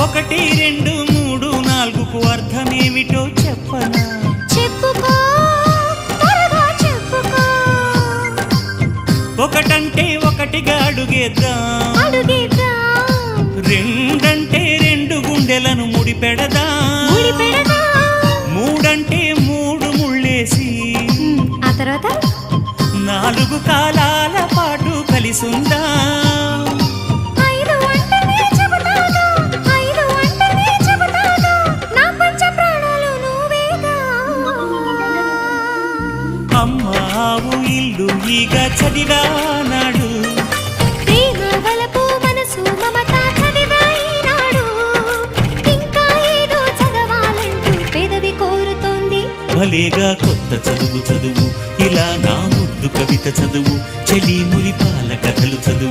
ఒకటి రెండు మూడు నాలుగుకు అర్థమేమిటో చెప్పనా? చెప్పుకో త్వరగా చెప్పుకో. ఒకటంటే ఒకటిగా అడుగేద్దాం, రెండంటే రెండు గుండెలను ముడిపెడదాం, మూడంటే మూడు ముళ్ళేసి ఆ తర్వాత నాలుగు కాలాల పాటు కలిసుందాం. అమ్మావు ఇల్లు ఈగ చదివానాడు, ప్రేమ వలపు మనసు మమత చదివాయినాడు. ఇంకా ఏదో చదవాలంటూ పెదవి కోరుతోంది. భలేగా కొత్త చదువు చదువు, ఇలా నా ముద్దు కవిత చదువు, చెలి మురిపాల కథలు చదువు.